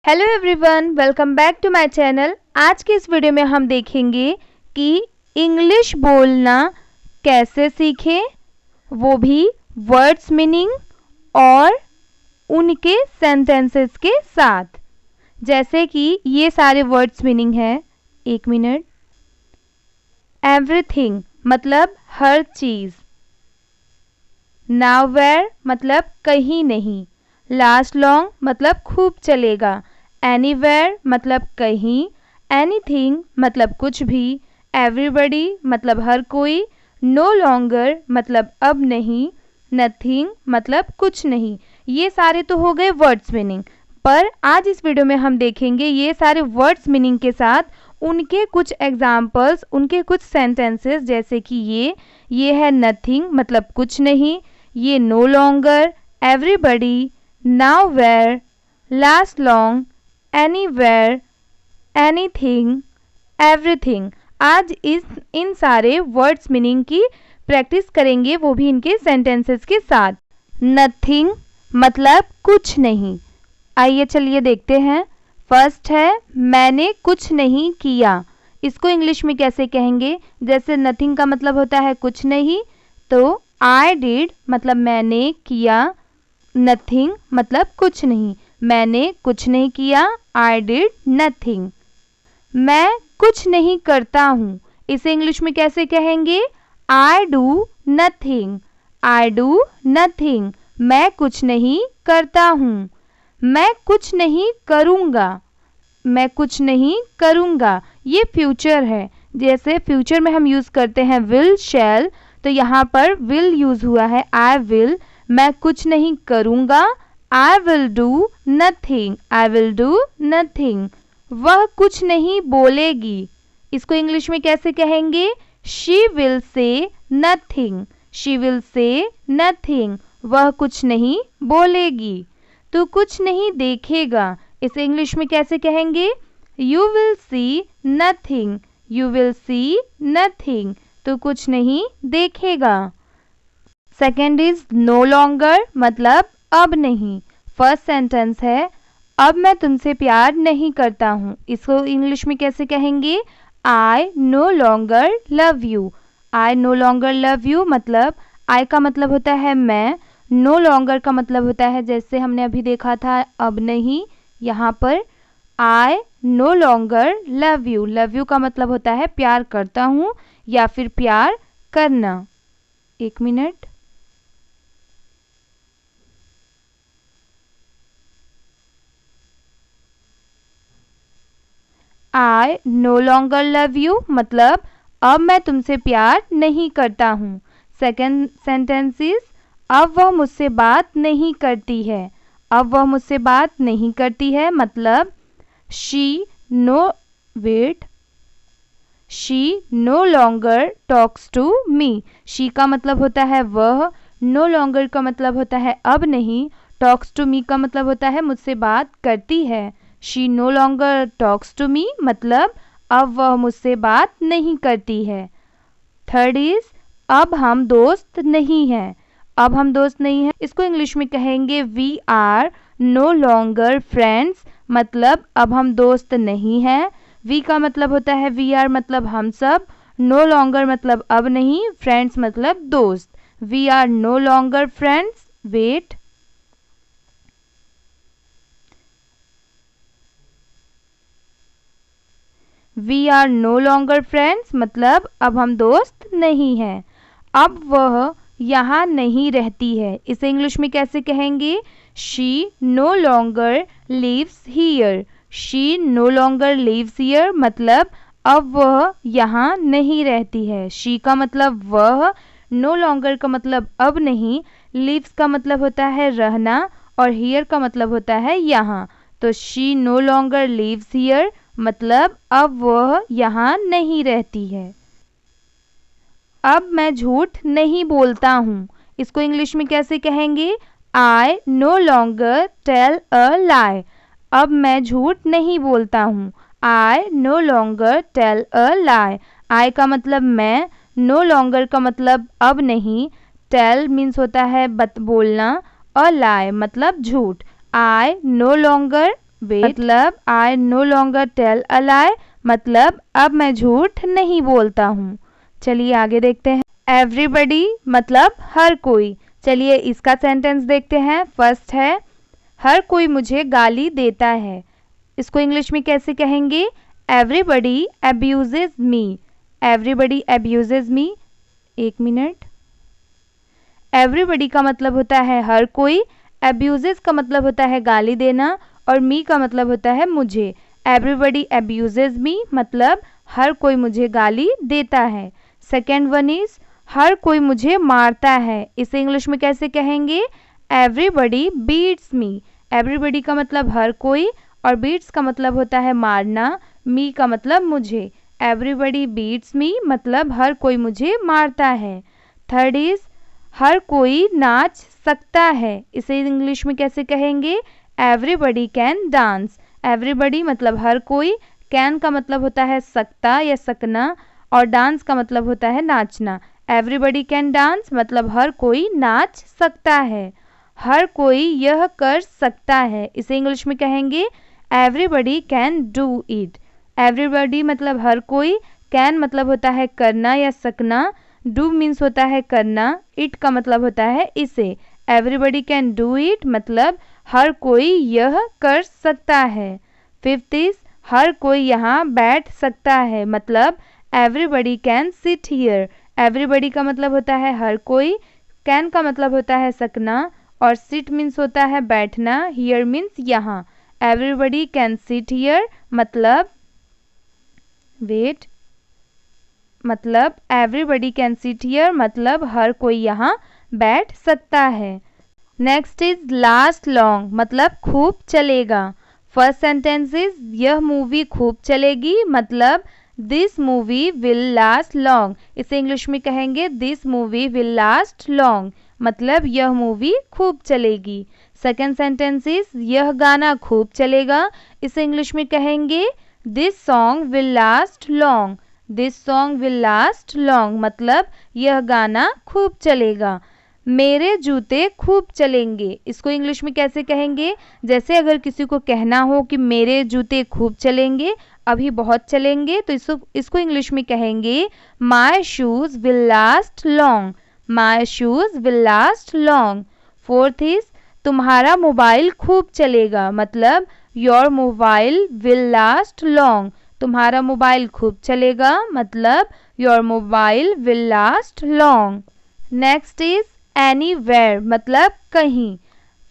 Hello everyone, welcome back to my channel. आज के इस वीडियो में हम देखेंगे कि इंग्लिश बोलना कैसे सीखें, वो भी वर्ड्स मीनिंग और उनके सेंटेंसेस के साथ। जैसे कि ये सारे वर्ड्स मीनिंग है। एक मिनट। एवरीथिंग मतलब हर चीज़। नाउवेयर मतलब कहीं नहीं। लास्ट लॉन्ग मतलब खूब चलेगा। एनीवेयर मतलब कहीं। एनीथिंग मतलब कुछ भी। एवरीबडी मतलब हर कोई। नो लॉन्गर मतलब अब नहीं। नथिंग मतलब कुछ नहीं। ये सारे तो हो गए वर्ड्स मीनिंग, पर आज इस वीडियो में हम देखेंगे ये सारे वर्ड्स मीनिंग के साथ उनके कुछ एग्जाम्पल्स, उनके कुछ सेंटेंसेस। जैसे कि ये है नथिंग मतलब कुछ नहीं। ये no longer, everybody, nowhere, last long, anywhere, anything, everything. आज इन सारे वर्ड्स मीनिंग की प्रैक्टिस करेंगे, वो भी इनके सेंटेंसेस के साथ। नथिंग मतलब कुछ नहीं। आइए चलिए देखते हैं। फर्स्ट है मैंने कुछ नहीं किया। इसको इंग्लिश में कैसे कहेंगे? जैसे नथिंग का मतलब होता है कुछ नहीं, तो आई डिड मतलब मैंने किया। नथिंग मतलब कुछ नहीं। मैंने कुछ नहीं किया, आई डिड नथिंग। मैं कुछ नहीं करता हूँ। इसे इंग्लिश में कैसे कहेंगे? I do nothing. I do nothing. मैं कुछ नहीं करता हूँ। मैं कुछ नहीं करूँगा। मैं कुछ नहीं करूँगा। ये फ्यूचर है। जैसे फ्यूचर में हम यूज़ करते हैं विल, शैल, तो यहाँ पर विल यूज़ हुआ है। I will. मैं कुछ नहीं करूँगा। I will do nothing. I will do nothing. वह कुछ नहीं बोलेगी। इसको इंग्लिश में कैसे कहेंगे? She will say nothing. She will say nothing. वह कुछ नहीं बोलेगी। तू कुछ नहीं देखेगा। इसे इंग्लिश में कैसे कहेंगे? You will see nothing. You will see nothing. तू कुछ नहीं देखेगा। सेकेंड इज नो लॉन्गर मतलब अब नहीं। फर्स्ट सेंटेंस है अब मैं तुमसे प्यार नहीं करता हूँ। इसको इंग्लिश में कैसे कहेंगे? I no longer love you. I no longer love you मतलब आई का मतलब होता है मैं, नो लॉन्गर का मतलब होता है जैसे हमने अभी देखा था अब नहीं। यहाँ पर आई no longer love you. Love you का मतलब होता है प्यार करता हूँ या फिर प्यार करना। एक minute. I no longer love you मतलब अब मैं तुमसे प्यार नहीं करता हूँ। सेकेंड सेंटेंस इज अब वह मुझसे बात नहीं करती है। अब वह मुझसे बात नहीं करती है मतलब she no wait she no longer talks to me. She का मतलब होता है वह, नो लॉन्गर का मतलब होता है अब नहीं, टॉक्स टू मी का मतलब होता है मुझसे बात करती है। She no longer talks to me मतलब अब वह मुझसे बात नहीं करती है। थर्ड इज अब हम दोस्त नहीं हैं। अब हम दोस्त नहीं हैं, इसको इंग्लिश में कहेंगे we are no longer friends मतलब अब हम दोस्त नहीं हैं। वी का मतलब होता है वी आर मतलब हम सब, नो लॉन्गर मतलब अब नहीं, फ्रेंड्स मतलब दोस्त। We are no longer friends. Wait. We are no longer friends मतलब अब हम दोस्त नहीं हैं। अब वह यहाँ नहीं रहती है। इसे इंग्लिश में कैसे कहेंगे? She no longer lives here. She no longer lives here मतलब अब वह यहाँ नहीं रहती है। शी का मतलब वह, नो लॉन्गर का मतलब अब नहीं, लिव्स का मतलब होता है रहना और हियर का मतलब होता है यहाँ। तो she no longer lives here मतलब अब वह यहाँ नहीं रहती है। अब मैं झूठ नहीं बोलता हूँ। इसको इंग्लिश में कैसे कहेंगे? I no longer tell a lie. अब मैं झूठ नहीं बोलता हूँ। I no longer tell a lie. I का मतलब मैं, नो लॉन्गर का मतलब अब नहीं, टेल मीन्स होता है बोलना, और लाई मतलब झूठ। आई नो लॉन्गर वेट मतलब I no longer tell a lie, मतलब अब मैं झूठ नहीं बोलता हूँ। चलिए आगे देखते हैं। एवरीबडी मतलब हर कोई। चलिए इसका सेंटेंस देखते हैं। फर्स्ट है, हर कोई मुझे गाली देता है। इसको इंग्लिश में कैसे कहेंगे? एवरीबडी अब्यूजेज मी। एवरीबडी अब्यूजेज मी। एक मिनट। एवरीबडी का मतलब होता है हर कोई, अब्यूजेस का मतलब होता है गाली देना, और मी का मतलब होता है मुझे। एवरीबडी अब्यूजेज मी मतलब हर कोई मुझे गाली देता है। सेकेंड वन इज, हर कोई मुझे मारता है। इसे इंग्लिश में कैसे कहेंगे? एवरीबडी बीट्स मी। एवरीबडी का मतलब हर कोई, और बीट्स का मतलब होता है मारना, मी का मतलब मुझे। एवरीबडी बीट्स मी मतलब हर कोई मुझे मारता है। थर्ड इज, हर कोई नाच सकता है। इसे इंग्लिश में कैसे कहेंगे? Everybody can dance. एवरीबडी मतलब हर कोई, कैन का मतलब होता है सकता या सकना, और डांस का मतलब होता है नाचना। एवरीबडी कैन डांस मतलब हर कोई नाच सकता है। हर कोई यह कर सकता है। इसे इंग्लिश में कहेंगे everybody can do it. Everybody मतलब हर कोई, कैन मतलब होता है करना या सकना, डू मीन्स होता है करना, इट का मतलब होता है इसे। एवरीबडी कैन डू इट मतलब हर कोई यह कर सकता है। फिफ्थ इज, हर कोई यहाँ बैठ सकता है, मतलब everybody can sit here. Everybody का मतलब होता है हर कोई, कैन का मतलब होता है सकना, और सिट मीन्स होता है बैठना, हियर मीन्स यहाँ। एवरीबडी कैन सिट हियर मतलब वेट मतलब एवरीबडी कैन सिट हियर मतलब हर कोई यहाँ बैठ सकता है। नेक्स्ट इज लास्ट लॉन्ग मतलब खूब चलेगा। फर्स्ट सेंटेंस इज, यह मूवी खूब चलेगी मतलब this movie will last long. इसे इंग्लिश में कहेंगे this movie will last long मतलब यह मूवी खूब चलेगी। सेकेंड सेंटेंस इज, यह गाना खूब चलेगा। इसे इंग्लिश में कहेंगे this song will last long. This song will last long मतलब यह गाना खूब चलेगा। मेरे जूते खूब चलेंगे। इसको इंग्लिश में कैसे कहेंगे? जैसे अगर किसी को कहना हो कि मेरे जूते खूब चलेंगे, अभी बहुत चलेंगे, तो इसको इंग्लिश में कहेंगे my shoes will last long. My shoes will last long. Fourth is, तुम्हारा मोबाइल खूब चलेगा मतलब your mobile will last long. तुम्हारा मोबाइल खूब चलेगा मतलब your mobile will last long. Next is anywhere मतलब कहीं।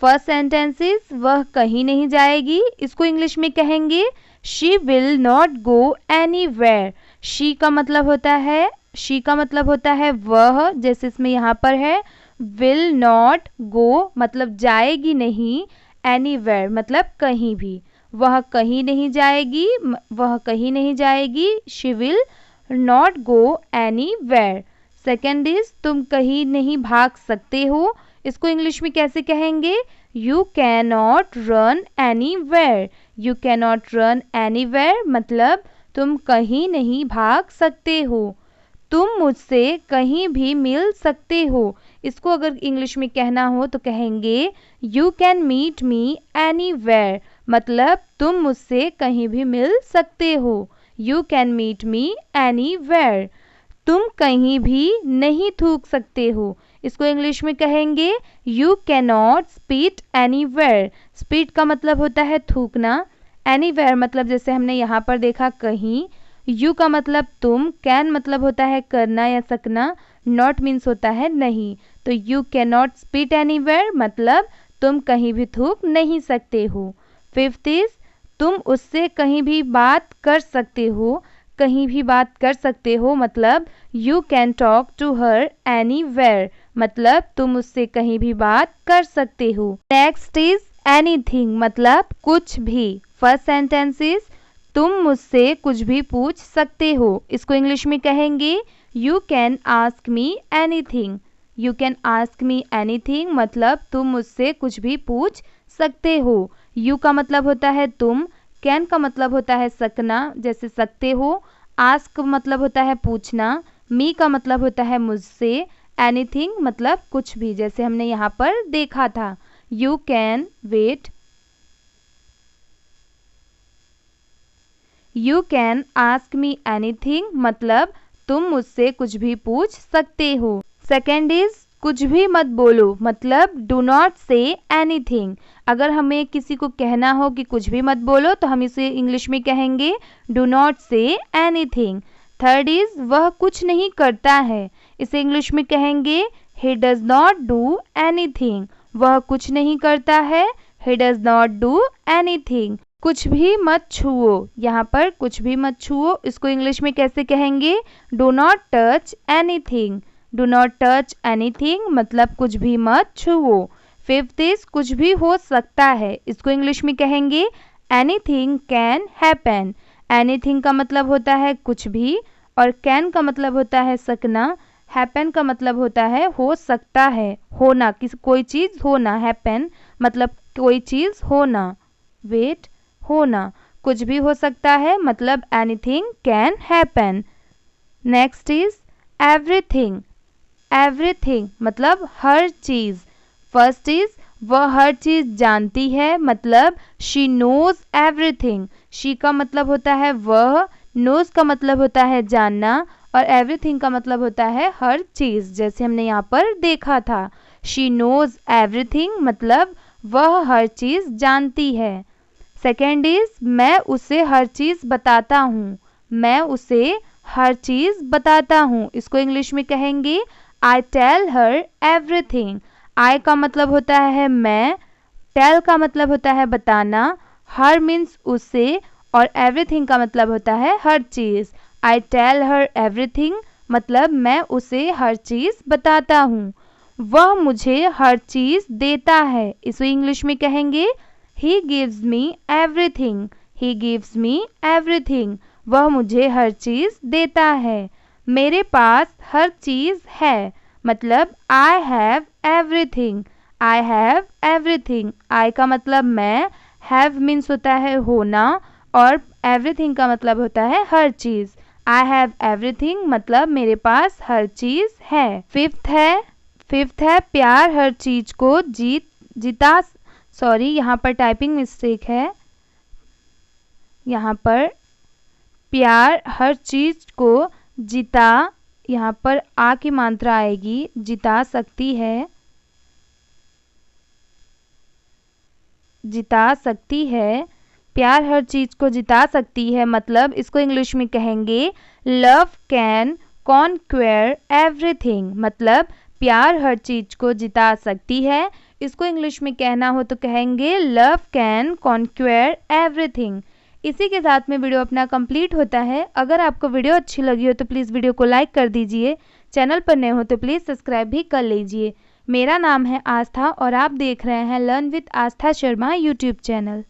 फर्स्ट सेंटेंस इज, वह कहीं नहीं जाएगी। इसको इंग्लिश में कहेंगे she will not go anywhere. She का मतलब होता है वह, जैसे इसमें यहाँ पर है। विल नॉट गो मतलब जाएगी नहीं, एनीवेयर मतलब कहीं भी। वह कहीं नहीं जाएगी, वह कहीं नहीं जाएगी। She will not go anywhere. Second is, तुम कहीं नहीं भाग सकते हो। इसको इंग्लिश में कैसे कहेंगे? You can not run anywhere. You can not run anywhere मतलब तुम कहीं नहीं भाग सकते हो। तुम मुझसे कहीं भी मिल सकते हो। इसको अगर इंग्लिश में कहना हो तो कहेंगे you can meet me anywhere मतलब तुम मुझसे कहीं भी मिल सकते हो। You can meet me anywhere. तुम कहीं भी नहीं थूक सकते हो। इसको इंग्लिश में कहेंगे you can not spit anywhere. Spit का मतलब होता है थूकना, एनीवेयर मतलब जैसे हमने यहाँ पर देखा कहीं। यू का मतलब तुम, कैन मतलब होता है करना या सकना, नॉट मीन्स होता है नहीं। तो you can not spit anywhere मतलब तुम कहीं भी थूक नहीं सकते हो। फिफ्थ इज, तुम उससे कहीं भी बात कर सकते हो। कहीं भी बात कर सकते हो मतलब you can talk to her anywhere मतलब तुम उससे कहीं भी बात कर सकते हो। नेक्स्ट इज एनीथिंग मतलब कुछ भी। फर्स्ट सेंटेंस इज, तुम मुझसे कुछ भी पूछ सकते हो। इसको इंग्लिश में कहेंगे you can ask me anything. You can ask me anything मतलब तुम मुझसे कुछ भी पूछ सकते हो। यू का मतलब होता है तुम, कैन का मतलब होता है सकना, जैसे सकते हो। आस्क मतलब होता है पूछना, मी का मतलब होता है मुझसे, एनीथिंग मतलब कुछ भी, जैसे हमने यहाँ पर देखा था। You can wait you can ask me anything मतलब तुम मुझसे कुछ भी पूछ सकते हो। सेकेंड इज कुछ भी मत बोलो मतलब डू नॉट से एनीथिंग। अगर हमें किसी को कहना हो कि कुछ भी मत बोलो तो हम इसे इंग्लिश में कहेंगे do not say anything. Third is वह कुछ नहीं करता है, इसे इंग्लिश में कहेंगे he does not do anything. वह कुछ नहीं करता है, he does not do anything. कुछ भी मत छुओ, यहाँ पर कुछ भी मत छुओ इसको इंग्लिश में कैसे कहेंगे do not touch anything. Do not touch anything मतलब कुछ भी मत छुओ। फिफ्थ इज कुछ भी हो सकता है, इसको इंग्लिश में कहेंगे एनीथिंग कैन हैपन। एनीथिंग का मतलब होता है कुछ भी और कैन का मतलब होता है सकना, हैपन का मतलब होता है हो सकता है, होना, किसी कोई चीज़ होना। हैपन मतलब कोई चीज़ होना, वेट होना। कुछ भी हो सकता है मतलब anything can happen. Next is everything. Everything मतलब हर चीज़। फर्स्ट इज वह हर चीज़ जानती है मतलब शी नोज एवरीथिंग। शी का मतलब होता है वह, नोज का मतलब होता है जानना और एवरीथिंग का मतलब होता है हर चीज़, जैसे हमने यहाँ पर देखा था। शी नोज एवरीथिंग मतलब वह हर चीज़ जानती है। सेकेंड इज मैं उसे हर चीज़ बताता हूँ। मैं उसे हर चीज़ बताता हूँ, इसको इंग्लिश में कहेंगे I tell her everything. I का मतलब होता है मैं, टेल का मतलब होता है बताना, हर मीन्स उसे और एवरीथिंग का मतलब होता है हर चीज़। आई टेल हर एवरीथिंग मतलब मैं उसे हर चीज़ बताता हूँ। वह मुझे हर चीज़ देता है, इसे इंग्लिश में कहेंगे he gives me everything. He gives me everything वह मुझे हर चीज़ देता है। मेरे पास हर चीज़ है मतलब I have everything. I have everything. I का मतलब मैं, हैव मीन्स होता है होना और एवरीथिंग का मतलब होता है हर चीज़। आई हैव एवरीथिंग मतलब मेरे पास हर चीज़ है। फिफ्थ है प्यार हर चीज़ को जीता। सॉरी यहाँ पर टाइपिंग मिस्टेक है। यहाँ पर प्यार हर चीज़ को जिता, यहाँ पर आ की मात्रा आएगी, जिता सकती है, जिता सकती है। प्यार हर चीज़ को जिता सकती है मतलब इसको इंग्लिश में कहेंगे लव कैन कॉन्क्वेयर एवरीथिंग। मतलब प्यार हर चीज़ को जिता सकती है, इसको इंग्लिश में कहना हो तो कहेंगे लव कैन कॉन्क्वेयर एवरीथिंग। इसी के साथ में वीडियो अपना कंप्लीट होता है। अगर आपको वीडियो अच्छी लगी हो तो प्लीज़ वीडियो को लाइक कर दीजिए। चैनल पर नए हो तो प्लीज़ सब्सक्राइब भी कर लीजिए। मेरा नाम है आस्था और आप देख रहे हैं learn with Aastha Sharma YouTube channel.